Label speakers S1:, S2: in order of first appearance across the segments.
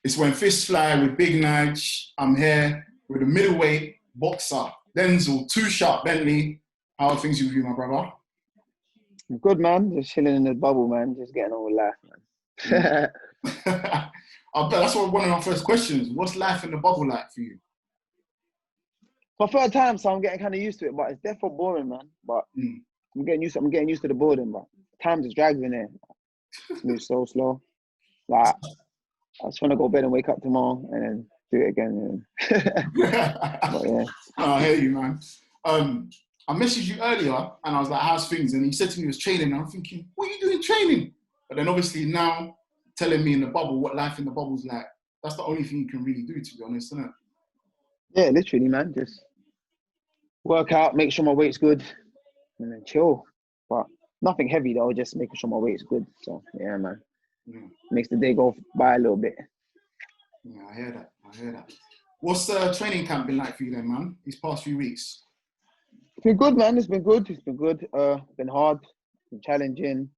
S1: It's When Fists Fly with Big Nige. I'm here with a middleweight boxer, Denzel Too Sharp Bentley. How are things with you, my brother?
S2: I'm good, man. Just chilling in the bubble, man. Just getting on with life,
S1: Yeah.
S2: man.
S1: I bet that's one of our first questions. What's life in the bubble like for you?
S2: My third time, so I'm getting kind of used to it, but it's definitely boring, man. But
S1: Mm.
S2: I'm getting used to the boredom, but time just drags in there. It's moves so slow. Like I just want to go to bed and wake up tomorrow and then do it again. But yeah.
S1: I hear you, man. I messaged you earlier and I was like, how's things? And he said to me he was training. And I'm thinking, what are you doing training? But then obviously now telling me in the bubble what life in the bubble's like, that's the only thing you can really do, to be honest, isn't it?
S2: Yeah, literally, man. Just work out, make sure my weight's good, and then chill. But nothing heavy though, just making sure my weight's good. So yeah, man.
S1: Yeah,
S2: Makes the day go by a little bit.
S1: yeah, I hear that. I hear that. What's training camp been like for you then, man, these past few weeks?
S2: It's been good, man. It's been good. It's been good. Been hard, been challenging,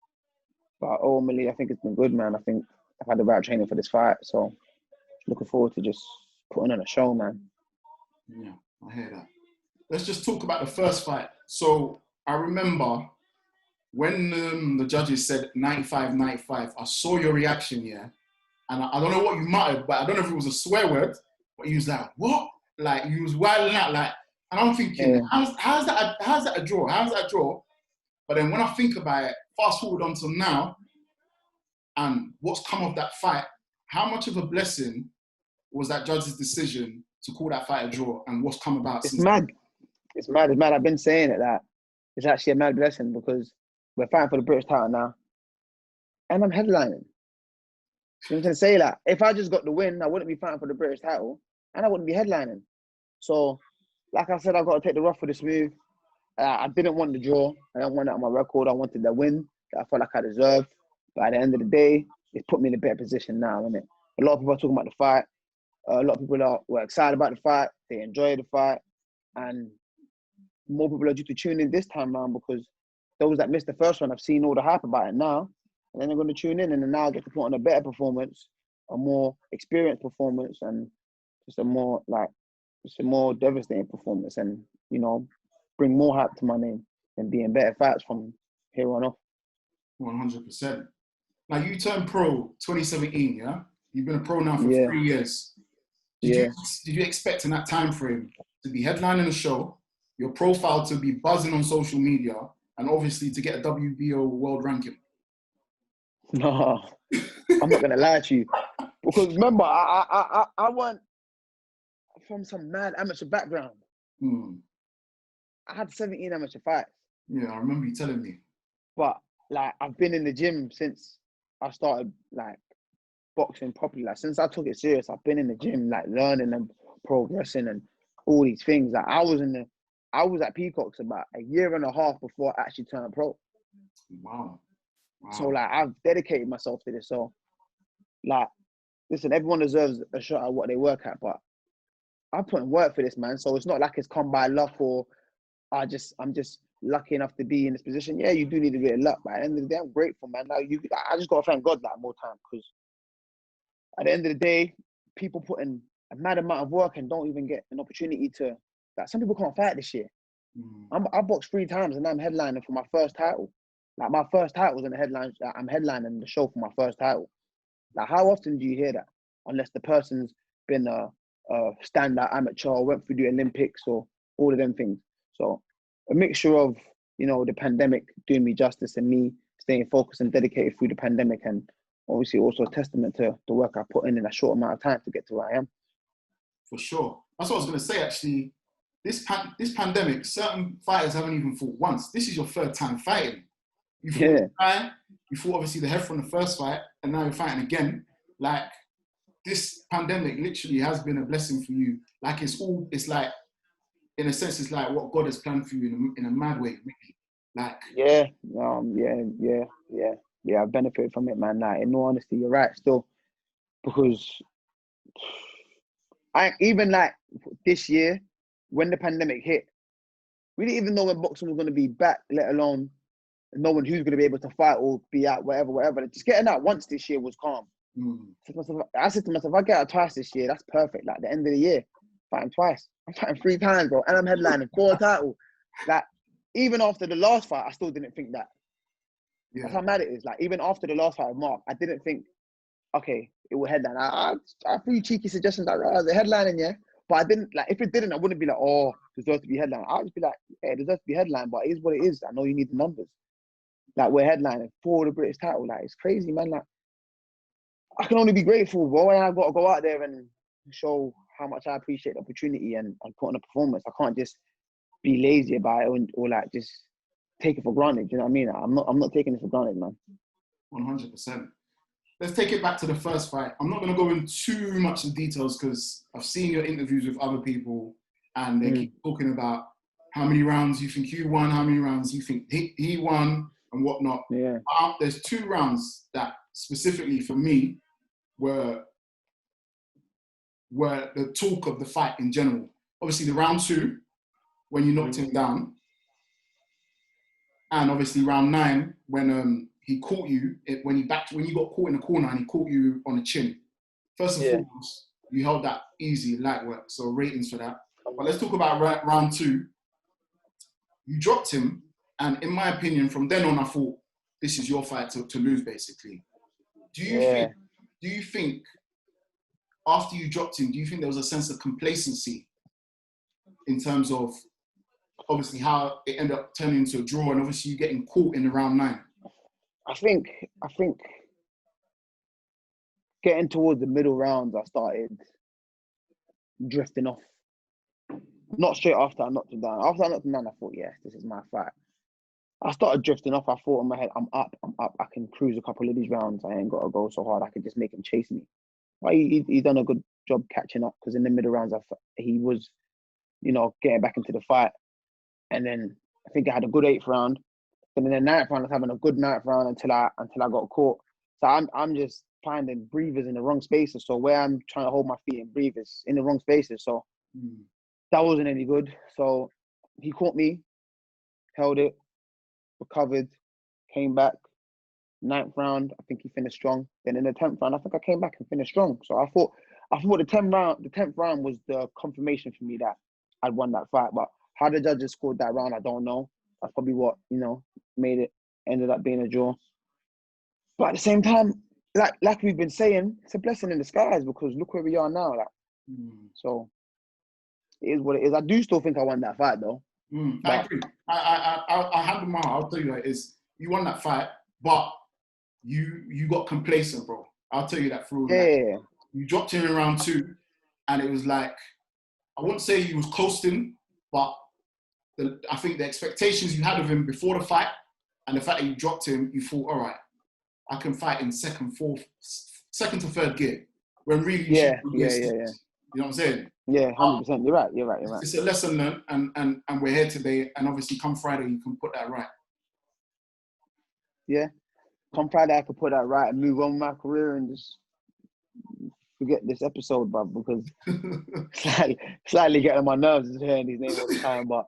S2: but ultimately, I think it's been good, man. I think I've had the right training for this fight, so looking forward to just putting on a show, man.
S1: Yeah, I hear that. Let's just talk about the first fight. So I remember when the judges said 95-95, I saw your reaction, yeah? And I don't know what you muttered, but I don't know if it was a swear word, but he was like, what? Like, he was wilding out, like, and I'm thinking,
S2: Yeah.
S1: how's that a draw? How's that a draw? But then when I think about it, fast forward until now, and what's come of that fight, how much of a blessing was that judge's decision to call that fight a draw, and what's come about
S2: It's
S1: since?
S2: mad. It's mad. It's mad. I've been saying it that it's actually a mad blessing because we're fighting for the British title now, and I'm headlining. You know what I'm trying to say? Like, if I just got the win, I wouldn't be fighting for the British title, and I wouldn't be headlining. So, like I said, I've got to take the rough with the smooth. I didn't want the draw. I didn't want it on my record. I wanted the win that I felt like I deserved. But at the end of the day, it's put me in a better position now, isn't it? A lot of people are talking about the fight. A lot of people were excited about the fight. They enjoyed the fight. And more people are due to tune in this time around because those that missed the first one have seen all the hype about it now. And then they're going to tune in and then now I get to put on a better performance, a more experienced performance, and just a more devastating performance and, you know, bring more hype to my name and be in better fights from here on off.
S1: 100%. Now, you turned pro 2017, yeah? You've been a pro now for
S2: Yeah.
S1: 3 years. Did you expect in that time frame to be headlining a show, your profile to be buzzing on social media, and obviously to get a WBO world ranking?
S2: No, I'm not gonna lie to you because remember I went from some mad amateur background. I had 17 amateur fights.
S1: Yeah, I remember you telling me.
S2: But like I've been in the gym since I started like boxing properly. Like since I took it serious, I've been in the gym like learning and progressing and all these things. Like I was at Peacocks about a year and a half before I actually turned pro.
S1: Wow.
S2: So like I've dedicated myself to this. So like, listen, everyone deserves a shot at what they work at, but I put in work for this, man. So it's not like it's come by luck or I'm just lucky enough to be in this position. Yeah, you do need a bit of luck, but at the end of the day, I'm grateful, man. Like I just gotta thank God that more time because at the end of the day, people put in a mad amount of work and don't even get an opportunity to. Like some people can't fight this year. I boxed 3 times and I'm headlining for my first title. Like my first title was in the headline. I'm headlining the show for my first title. Like how often do you hear that? Unless the person's been a standout amateur or went through the Olympics or all of them things. So a mixture of, you know, the pandemic doing me justice and me staying focused and dedicated through the pandemic and obviously also a testament to the work I put in a short amount of time to get to where I am.
S1: For sure. That's what I was going to say, actually. This pandemic, certain fighters haven't even fought once. This is your third time fighting. You fought obviously the Heffron the first fight, and now you're fighting again. Like, this pandemic literally has been a blessing for you. Like, it's like, in a sense, it's like what God has planned for you in a mad way, really. Like,
S2: I benefited from it, man. Like, in all honesty, you're right still, because I even like this year when the pandemic hit, we didn't even know when boxing was going to be back, let alone knowing who's going to be able to fight or be out, whatever. Just getting out once this year was calm. I said to myself, if I get out twice this year, that's perfect. Like, the end of the year, fighting twice. I'm fighting 3 times, bro. And I'm headlining 4 titles. Like, even after the last fight, I still didn't think that.
S1: Yeah.
S2: That's how mad it is. Like, even after the last fight with Mark, I didn't think, okay, it will headline. I threw cheeky suggestions like, oh, the headlining, yeah. But I didn't, like, if it didn't, I wouldn't be like, oh, it deserves to be headline. I'd just be like, yeah, it deserves to be headline, but it is what it is. I know you need the numbers. Like, we're headlining for the British title. Like, it's crazy, man. Like, I can only be grateful, bro. And I've got to go out there and show how much I appreciate the opportunity and put on a performance. I can't just be lazy about it or like just take it for granted. You know what I mean? I'm not taking it for granted, man.
S1: 100%. Let's take it back to the first fight. I'm not going to go into too much of details because I've seen your interviews with other people and they keep talking about how many rounds you think you won, how many rounds you think he won and whatnot.
S2: Yeah.
S1: There's 2 rounds that specifically for me were the talk of the fight in general. Obviously, the round 2, when you knocked him down, and obviously round 9 when he caught you when you got caught in the corner and he caught you on the chin. First and foremost, you held that easy, light work, so ratings for that. But let's talk about round 2. You dropped him, and in my opinion, from then on, I thought this is your fight to lose, basically. Do you think after you dropped him, do you think there was a sense of complacency in terms of obviously how it ended up turning into a draw and obviously you getting caught in the round 9?
S2: I think getting towards the middle rounds, I started drifting off. Not straight after I knocked him down. After I knocked him down, I thought, yes, this is my fight. I started drifting off. I thought in my head, I'm up. I can cruise a couple of these rounds. I ain't got to go so hard. I could just make him chase me. But he done a good job catching up because in the middle rounds, he was, getting back into the fight. And then I think I had a good 8th round. And then the 9th round, I was having a good 9th round until I got caught. So I'm just finding breathers in the wrong spaces. So where I'm trying to hold my feet and breathe is in the wrong spaces. So that wasn't any good. So he caught me, held it, recovered, came back. 9th round, I think he finished strong. Then in the 10th round, I think I came back and finished strong. So I thought the 10th round was the confirmation for me that I'd won that fight. But how the judges scored that round, I don't know. That's probably what, ended up being a draw. But at the same time, like we've been saying, it's a blessing in disguise because look where we are now. So it is what it is. I do still think I won that fight though.
S1: I agree. I hand them out. I'll tell you that is you won that fight, but you got complacent, bro. I'll tell you that through.
S2: Yeah.
S1: You dropped him in round 2, and it was like I wouldn't say he was coasting, but I think the expectations you had of him before the fight and the fact that you dropped him, you thought, all right, I can fight in second to 3rd gear. When really you should be
S2: yeah.
S1: You know what I'm saying?
S2: Yeah, 100%. You're right.
S1: It's a lesson learned, and we're here today. And obviously, come Friday, you can put that right.
S2: Yeah, come Friday, I could put that right and move on with my career and just forget this episode, bro, because slightly getting on my nerves is hearing these names all the time. But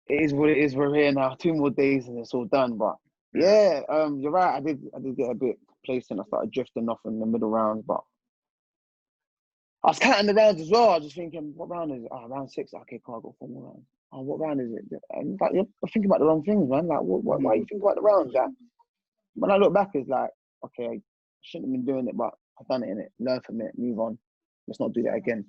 S2: it is what it is. We're here now. 2 more days and it's all done. But yeah, you're right. I did get a bit complacent. I started drifting off in the middle rounds, but I was counting the rounds as well. I was just thinking, what round is it? Oh, round 6. Okay, can't go 4 more rounds. Oh, what round is it? And like, you're thinking about the wrong things, man. Like, why are you thinking about the rounds? Like, when I look back, it's like, okay, I shouldn't have been doing it, but I've done it, innit? Learn from it, move on. Let's not do that again.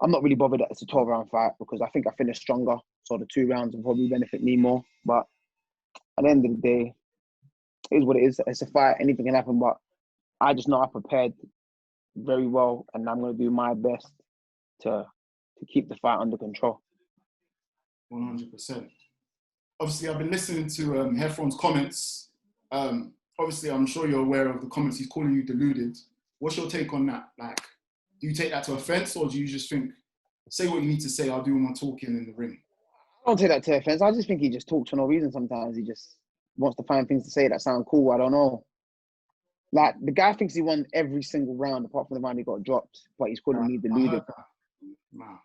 S2: I'm not really bothered that it's a 12-round fight because I think I finished stronger. So the 2 rounds will probably benefit me more. But at the end of the day, it is what it is. It's a fight. Anything can happen, but I just know I prepared very well, and I'm going to do my best to keep the fight under control.
S1: 100%. Obviously, I've been listening to Heffron's comments. Obviously, I'm sure you're aware of the comments he's calling you deluded. What's your take on that? Like, do you take that to offense, or do you just think, say what you need to say, I'll do my talking in the ring?
S2: I don't take that to offense. I just think he just talks for no reason sometimes. He just wants to find things to say that sound cool. I don't know. Like, the guy thinks he won every single round apart from the round he got dropped, but he's calling me deluded.
S1: Wow.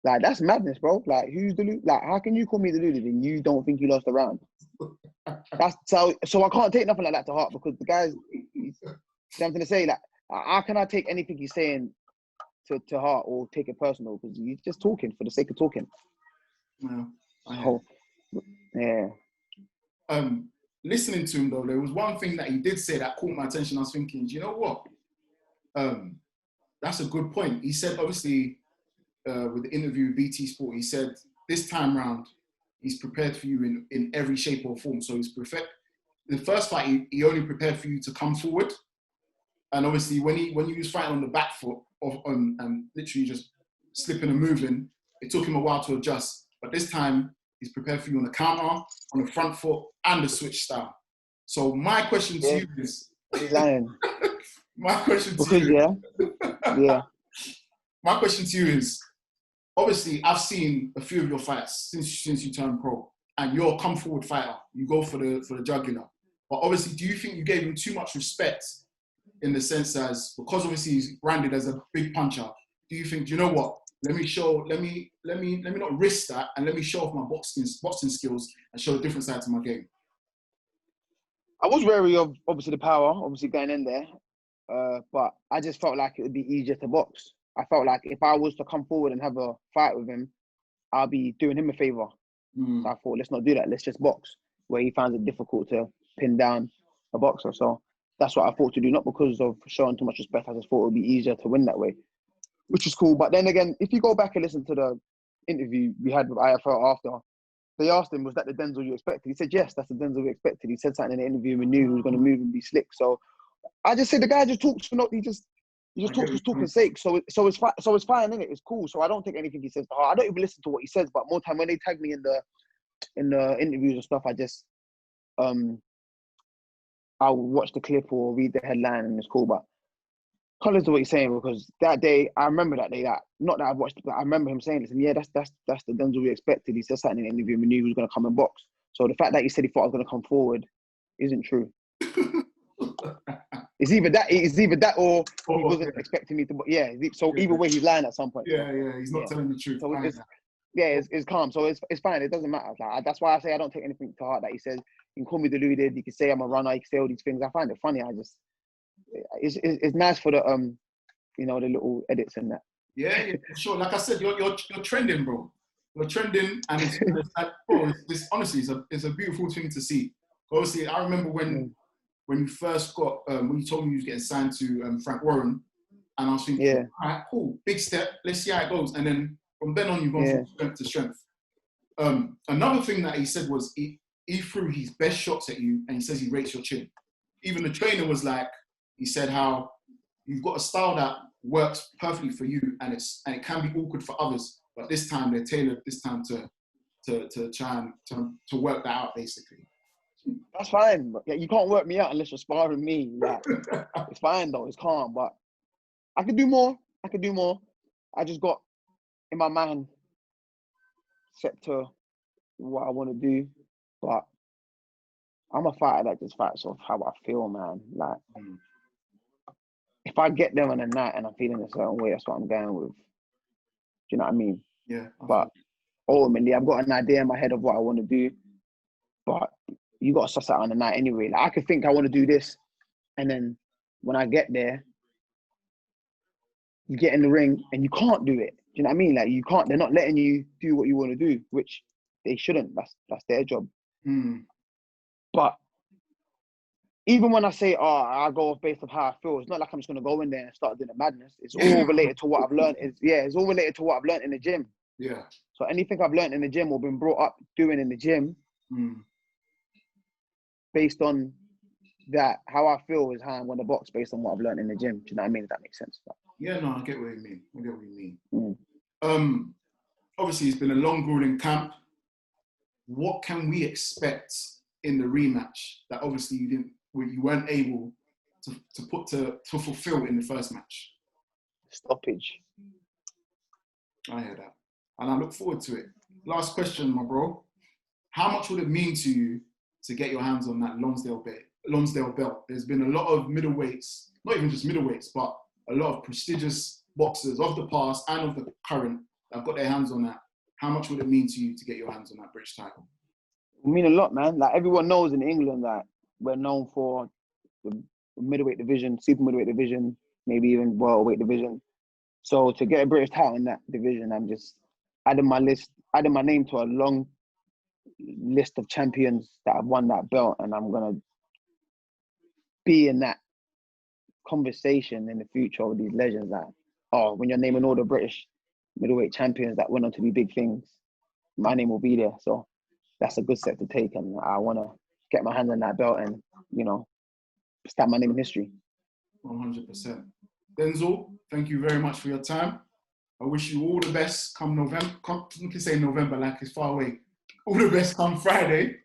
S2: Like, that's madness, bro. Like, who's deluded? Like, how can you call me deluded and you don't think you lost a round? That's so I can't take nothing like that to heart because the guy's what I'm gonna say? Like, how can I take anything he's saying to heart or take it personal? Because he's just talking for the sake of talking.
S1: Well,
S2: So, yeah.
S1: Listening to him though, there was one thing that he did say that caught my attention. I was thinking, do you know what? That's a good point. He said, obviously, with the interview with BT Sport, he said this time round, he's prepared for you in every shape or form. So he's perfect. The first fight, he only prepared for you to come forward. And obviously, when he was fighting on the back foot and literally just slipping and moving, it took him a while to adjust. But this time, he's prepared for you on the counter, on the front foot, and the switch style. So my question to you is...
S2: He's lying.
S1: My question to you...
S2: Yeah.
S1: My question to you is, obviously, I've seen a few of your fights since you turned pro, and you're a come forward fighter. You go for the jugular. But obviously, do you think you gave him too much respect in the sense as, because obviously he's branded as a big puncher? Do you think, you know what? Let me not risk that, and let me show off my boxing skills and show a different side to my game?
S2: I was wary of obviously the power, obviously going in there, but I just felt like it would be easier to box. I felt like if I was to come forward and have a fight with him, I'll be doing him a favor. So I thought, let's not do that. Let's just box, where he finds it difficult to pin down a boxer. So that's what I thought to do, not because of showing too much respect. I just thought it would be easier to win that way, which is cool. But then again, if you go back and listen to the interview we had with IFL after, they asked him, was that the Denzel you expected? He said, yes, that's the Denzel we expected. He said something in the interview and we knew he was going to move and be slick. So I just say the guy just talks for he just talks for talking sake. So it's fine, innit? It's cool. So I don't take anything he says to heart. I don't even listen to what he says, but more time when they tag me in the interviews and stuff, I just I'll watch the clip or read the headline and it's cool. But colours of what he's saying, because that day, I remember that day, not that I've watched it, but I remember him saying, listen, yeah, that's the Denzel we expected. He said something in the interview and we knew he was going to come and box. So the fact that he said he thought I was going to come forward isn't true. It's either that or he wasn't expecting me to. Yeah. So either way, he's lying at some point.
S1: Yeah, he's not telling the truth.
S2: So it's calm. So it's fine. It doesn't matter. Like, that's why I say I don't take anything to heart that he says. You can call me deluded. You can say I'm a runner. You can say all these things. I find it funny. It's nice for the the little edits and that.
S1: Yeah, for sure. Like I said, you're trending, bro. You're trending, and it's like, bro, honestly, it's a beautiful thing to see. Obviously, I remember when you first got when you told me you was getting signed to Frank Warren, and I was thinking, all right, cool, big step. Let's see how it goes. And then from then on, you've gone from strength to strength. Another thing that he said was he threw his best shots at you, and he says he rates your chin. Even the trainer was like, he said how you've got a style that works perfectly for you, and it can be awkward for others, but this time they're tailored this time to try and to work that out, basically.
S2: That's fine, but you can't work me out unless you're sparring me. Like, it's fine though, it's calm, but I could do more. I just got in my mind set to what I want to do, but I'm a fighter that just fights off how I feel, man. Like, if I get there on a night and I'm feeling a certain way, that's what I'm going with. Do you know what I mean?
S1: Yeah.
S2: But ultimately, I've got an idea in my head of what I want to do, but you got to suss out on the night anyway. Like, I could think I want to do this, and then when I get there, you get in the ring and you can't do it. Do you know what I mean? Like, you can't. They're not letting you do what you want to do, which they shouldn't. That's their job. But even when I say, I go off based on how I feel, it's not like I'm just going to go in there and start doing the madness. It's all related to what I've learned. It's all related to what I've learned in the gym.
S1: Yeah.
S2: So anything I've learned in the gym or been brought up doing in the gym, based on that, how I feel is how I'm going to box based on what I've learned in the gym. Do you know what I mean? If that makes sense.
S1: Yeah, no, I get what you mean. Obviously, it's been a long, grueling camp. What can we expect in the rematch that obviously you weren't able to fulfill in the first match?
S2: Stoppage.
S1: I hear that, and I look forward to it. Last question, my bro. How much would it mean to you to get your hands on that Lonsdale Belt? There's been a lot of middleweights, not even just middleweights, but a lot of prestigious boxers of the past and of the current that have got their hands on that. How much would it mean to you to get your hands on that British title?
S2: It mean a lot, man. Like, everyone knows in England that we're known for the middleweight division, super middleweight division, maybe even welterweight division. So to get a British title in that division, I'm just adding my name to a long list of champions that have won that belt, and I'm gonna be in that conversation in the future with these legends. That when you're naming all the British middleweight champions that went on to be big things, my name will be there. So that's a good step to take, and I want to get my hands on that belt and stamp my name in history.
S1: 100%. Denzel, thank you very much for your time. I wish you all the best come November. You can say November like it's far away. All the best come Friday.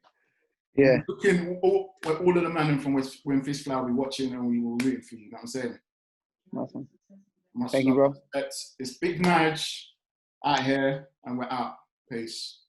S2: Yeah.
S1: Looking all of the men from when Fish Flower will be watching, and we will root for you. You know what I'm saying?
S2: Awesome.
S1: Much
S2: Thank you, bro.
S1: It's Big Marriage out here, and we're out. Peace.